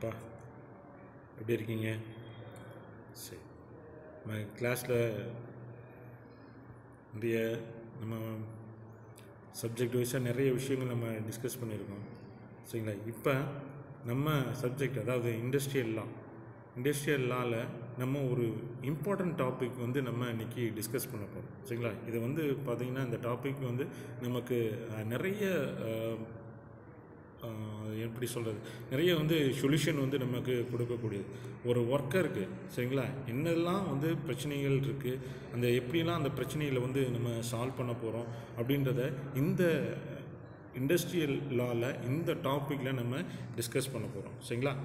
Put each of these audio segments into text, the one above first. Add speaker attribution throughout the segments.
Speaker 1: அப்பா எப்படி இருக்கீங்க? சரி, நம்ம கிளாஸில் நிறைய நம்ம சப்ஜெக்ட் வைஸாக நிறைய விஷயங்கள் நம்ம டிஸ்கஸ் பண்ணியிருக்கோம். சரிங்களா? இப்போ நம்ம சப்ஜெக்ட் அதாவது இண்டஸ்ட்ரியல் லாவில் நம்ம ஒரு இம்பார்ட்டண்ட் டாபிக் வந்து நம்ம இன்றைக்கி டிஸ்கஸ் பண்ண போகிறோம். சரிங்களா? இது வந்து பார்த்திங்கன்னா இந்த டாபிக் வந்து நமக்கு நிறைய எப்படி சொல்கிறது, நிறைய வந்து சொல்யூஷன் வந்து நமக்கு கொடுக்கக்கூடியது. ஒரு ஒர்க்கருக்கு சரிங்களா என்னெல்லாம் வந்து பிரச்சனைகள் இருக்குது, அந்த எப்படிலாம் அந்த பிரச்சனைகளை வந்து நம்ம சால்வ் பண்ண போகிறோம் அப்படின்றத இந்த இண்டஸ்ட்ரியல் லாவில் இந்த டாப்பிக்கில் நம்ம டிஸ்கஸ் பண்ண போகிறோம். சரிங்களா?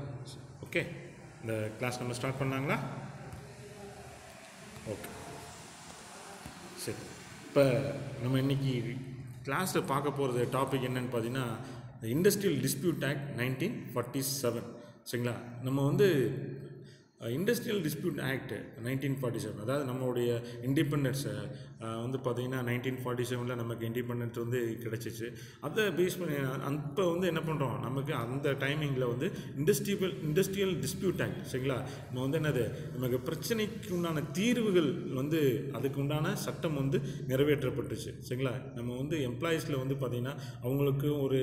Speaker 1: ஓகே, இந்த கிளாஸ் நம்ம ஸ்டார்ட் பண்ணாங்களா? ஓகே, சரி. இப்போ நம்ம இன்றைக்கி கிளாஸில் பார்க்க போகிறது டாபிக் என்னென்னு பார்த்தீங்கன்னா இண்டஸ்ட்ரியல் டிஸ்பியூட் ஆக்ட் 1947. சரிங்களா? நம்ம வந்து இண்டஸ்ட்ரியல் டிஸ்பியூட் ஆக்ட் 1947, அதாவது நம்மளுடைய இண்டிபெண்டன்ஸை வந்து பார்த்திங்கன்னா 1947 நமக்கு இண்டிபெண்டன்ஸ் வந்து கிடச்சிச்சு. அதை பேஸ் பண்ணி அப்போ வந்து என்ன பண்ணுறோம், நமக்கு அந்த டைமிங்கில் வந்து இண்டஸ்ட்ரியல் டிஸ்பியூட் ஆக்ட் சரிங்களா நம்ம வந்து என்னது நமக்கு பிரச்சனைக்கு உண்டான தீர்வுகள் வந்து அதுக்கு உண்டான சட்டம் வந்து நிறைவேற்றப்பட்டுச்சு. சரிங்களா? நம்ம வந்து எம்ப்ளாயீஸில் வந்து பார்த்திங்கன்னா அவங்களுக்கு ஒரு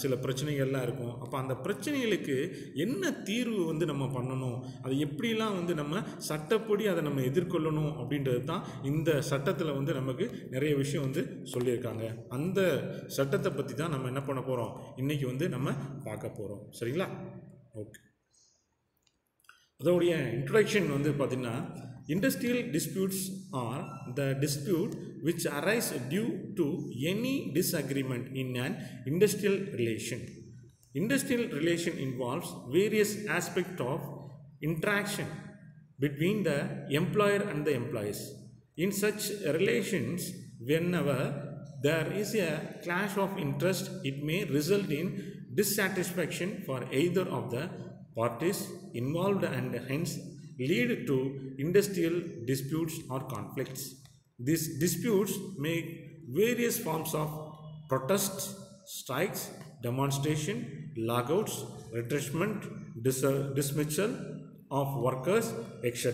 Speaker 1: சில பிரச்சனைகள்லாம் இருக்கும். அப்போ அந்த பிரச்சனைகளுக்கு என்ன தீர்வு வந்து நம்ம பண்ணணும், அது எப்படிலாம் வந்து நம்ம சட்டப்படி அதை நம்ம எதிர்கொள்ளணும் அப்படின்றது தான் இந்த சட்டத்தில் வந்து நமக்கு நிறைய விஷயம் வந்து சொல்லியிருக்காங்க. அந்த சட்டத்தை பற்றி தான் நம்ம என்ன பண்ண போகிறோம், இன்றைக்கி வந்து நம்ம பார்க்க போகிறோம். சரிங்களா? ஓகே, அதோடைய இன்ட்ரோடக்ஷன் வந்து பார்த்திங்கன்னா industrial disputes R the dispute which arise due to any disagreement in an industrial relation. Industrial relation involves various aspects of interaction between the employer and the employees. In such relations, whenever there is a clash of interest, it may result in dissatisfaction for either of the parties involved and hence lead to industrial disputes or conflicts. These disputes make various forms of protests, strikes, demonstration, lockouts, retrenchment, dismissal of workers, etc.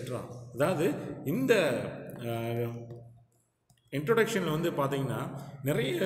Speaker 1: அதாவது இந்த இன்ட்ரொடக்ஷனில் வந்து பார்த்திங்கன்னா நிறைய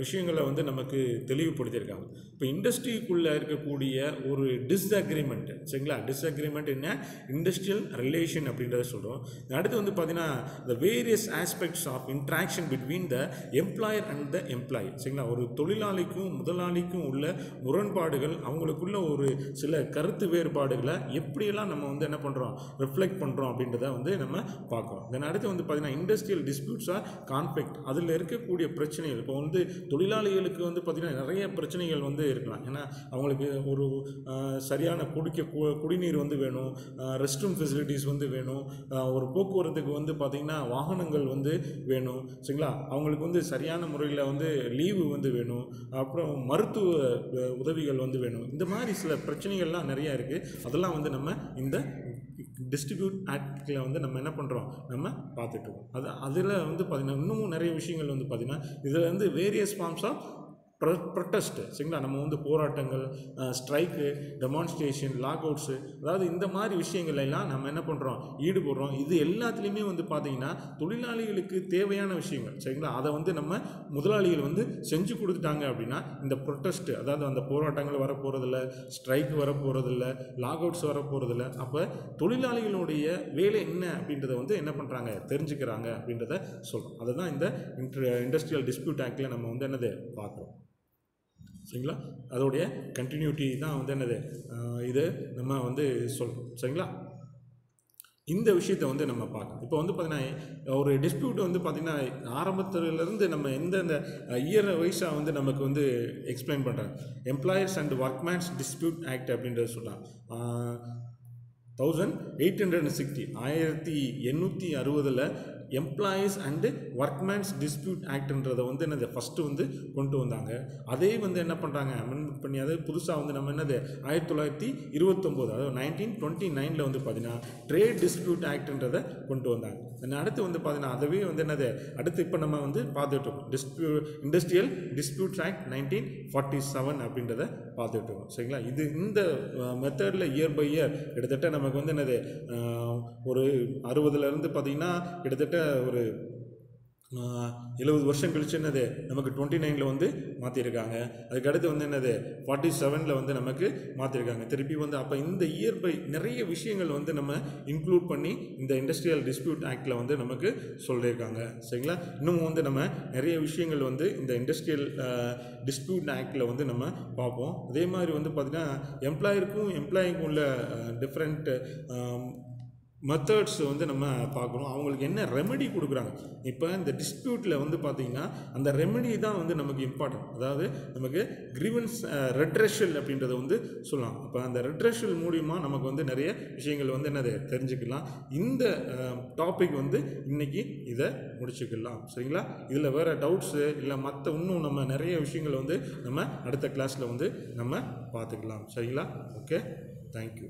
Speaker 1: விஷயங்களை வந்து நமக்கு தெளிவுபடுத்தியிருக்காங்க. இப்போ இண்டஸ்ட்ரிக்குள்ளே இருக்கக்கூடிய ஒரு டிஸ்அக்ரிமெண்ட் சரிங்களா, டிஸ்அக்ரிமெண்ட் என்ன இண்டஸ்ட்ரியல் ரிலேஷன் அப்படின்றத சொல்கிறோம். அடுத்து வந்து பார்த்திங்கன்னா the various aspects of interaction between the employer and the employee சரிங்களா. ஒரு தொழிலாளிக்கும் முதலாளிக்கும் உள்ள முரண்பாடுகள், அவங்களுக்குள்ள ஒரு சில கருத்து வேறுபாடுகளை எப்படியெல்லாம் நம்ம வந்து என்ன பண்ணுறோம் ரிஃப்ளெக்ட் பண்ணுறோம் அப்படின்றத வந்து நம்ம பார்க்குறோம். தென் அடுத்து வந்து பார்த்திங்கன்னா இண்டஸ்ட்ரியல் டிஸ்பியூட்ஸாக கான்ஃப்ளிக்ட், அதில் இருக்கக்கூடிய பிரச்சனைகள். இப்போ வந்து தொழிலாளிகளுக்கு வந்து பார்த்திங்கன்னா நிறைய பிரச்சனைகள் வந்து இருக்கலாம். ஏன்னா அவங்களுக்கு ஒரு சரியான குடிநீர் வந்து வேணும், ரெஸ்ட் ரூம் ஃபெசிலிட்டிஸ் வந்து வேணும், ஒரு போக்குவரத்துக்கு வந்து பார்த்திங்கன்னா வாகனங்கள் வந்து வேணும் சரிங்களா. அவங்களுக்கு வந்து சரியான முறையில் வந்து லீவு வந்து வேணும், அப்புறம் மருத்துவ உதவிகள் வந்து வேணும். இந்த மாதிரி சில பிரச்சனைகள்லாம் நிறையா இருக்குது. அதெல்லாம் வந்து நம்ம இந்த டிஸ்ட்ரிபியூட் ஆக்டில் வந்து நம்ம என்ன பண்ணுறோம் நம்ம பார்த்துட்டுருக்கோம். அதில் வந்து பார்த்திங்கன்னா இன்னமும் நிறைய விஷயங்கள் வந்து பார்த்திங்கன்னா இதில் வந்து வேரியஸ் ஃபார்ம்ஸ் ஆஃப் ப்ரொட்டஸ்ட் சரிங்களா. நம்ம வந்து போராட்டங்கள், ஸ்ட்ரைக்கு, டெமான்ஸ்ட்ரேஷன், லாக் அவுட்ஸு, அதாவது இந்த மாதிரி விஷயங்கள் எல்லாம் நம்ம என்ன பண்ணுறோம் ஈடுபடுறோம். இது எல்லாத்துலேயுமே வந்து பார்த்திங்கன்னா தொழிலாளிகளுக்கு தேவையான விஷயங்கள் சரிங்களா. அதை வந்து நம்ம முதலாளிகள் வந்து செஞ்சு கொடுத்துட்டாங்க அப்படின்னா இந்த ப்ரொட்டஸ்ட்டு, அதாவது அந்த போராட்டங்கள் வரப்போகிறதில்ல, ஸ்ட்ரைக் வரப்போகிறதில்ல, லாக் அவுட்ஸ் வரப்போகிறதில்ல. அப்போ தொழிலாளிகளுடைய வேலை என்ன அப்படின்றத வந்து என்ன பண்ணுறாங்க தெரிஞ்சுக்கிறாங்க அப்படின்றத சொல்கிறோம். அதை தான் இந்த இண்டஸ்ட்ரியல் டிஸ்பியூட் ஆக்டில் நம்ம வந்து என்னது பார்க்குறோம் சரிங்களா. அதோடைய கண்டினியூட்டி தான் வந்து என்னது இது நம்ம வந்து சொல்கிறோம் சரிங்களா. இந்த விஷயத்தை வந்து நம்ம பார்க்கணும். இப்போ வந்து பார்த்திங்கன்னா ஒரு டிஸ்பியூட் வந்து பார்த்திங்கன்னா ஆரம்பத்திலேருந்து நம்ம எந்தெந்த இயர் வைஸாக வந்து நமக்கு வந்து எக்ஸ்பிளைன் பண்ணுறாங்க. Employers and workmen's dispute act அப்படின்றத சொல்கிறாங்க. 1860 1860 எம்ப்ளாயீஸ் அண்டு ஒர்க்மேன்ஸ் டிஸ்பியூட் ஆக்ட்ன்றதை வந்து என்னது ஃபஸ்ட்டு வந்து கொண்டு வந்தாங்க. அதே வந்து என்ன பண்ணுறாங்க அமெண்ட்மெண்ட் பண்ணி, அதாவது புதுசாக வந்து நம்ம என்னது 1929 அதாவது 1929 வந்து பார்த்தீங்கன்னா ட்ரேட் டிஸ்பியூட் ஆக்ட்ன்றதை கொண்டு வந்தாங்க. அடுத்து வந்து பார்த்தீங்கன்னா அதவே வந்து என்னது அடுத்து இப்போ நம்ம வந்து பார்த்துட்டு இருக்கோம் இண்டஸ்ட்ரியல் டிஸ்பியூட் ஆக்ட் 1947 அப்படின்றத பார்த்துட்டு இருக்கோம். சரிங்களா? இது இந்த மெத்தடில் இயர் பை இயர் கிட்டத்தட்ட நமக்கு வந்து என்னது ஒரு 60லேருந்து பார்த்தீங்கன்னா கிட்டத்தட்ட ஒரு 70 வருஷம் கழிச்சு என்னது நமக்கு 29 வந்து மாற்றிருக்காங்க. அதுக்கடுத்து வந்து என்னது 47 வந்து நமக்கு மாற்றிருக்காங்க திருப்பி வந்து. அப்போ இந்த இயர் பை நிறைய விஷயங்கள் வந்து நம்ம இன்க்ளூட் பண்ணி இந்த இண்டஸ்ட்ரியல் டிஸ்பியூட் ஆக்டில் வந்து நமக்கு சொல்லியிருக்காங்க. சரிங்களா? இன்னும் வந்து நம்ம நிறைய விஷயங்கள் வந்து இந்த இண்டஸ்ட்ரியல் டிஸ்பியூட் ஆக்டில் வந்து நம்ம பார்ப்போம். அதே மாதிரி வந்து பார்த்திங்கன்னா எம்ப்ளாயருக்கும் எம்ப்ளாயிக்கும் உள்ள டிஃப்ரெண்ட் மெத்தட்ஸ் வந்து நம்ம பார்க்கணும். அவங்களுக்கு என்ன ரெமெடி கொடுக்குறாங்க. இப்போ இந்த டிஸ்பியூட்டில் வந்து பார்த்திங்கன்னா அந்த ரெமெடி தான் வந்து நமக்கு இம்பார்ட்டன்ட். அதாவது நமக்கு கிரீவன்ஸ் ரெட்ரெஷல் அப்படின்றத வந்து சொல்லலாம். இப்போ அந்த ரெட்ரெஷல் மூலிமா நமக்கு வந்து நிறைய விஷயங்கள் வந்து என்னது தெரிஞ்சுக்கலாம். இந்த டாபிக் வந்து இன்றைக்கி இதை முடிச்சுக்கலாம். சரிங்களா? இதில் வேறு டவுட்ஸு இல்லை மற்ற இன்னும் நம்ம நிறைய விஷயங்கள் வந்து நம்ம அடுத்த கிளாஸில் வந்து நம்ம பார்த்துக்கலாம். சரிங்களா? Okay, thank you.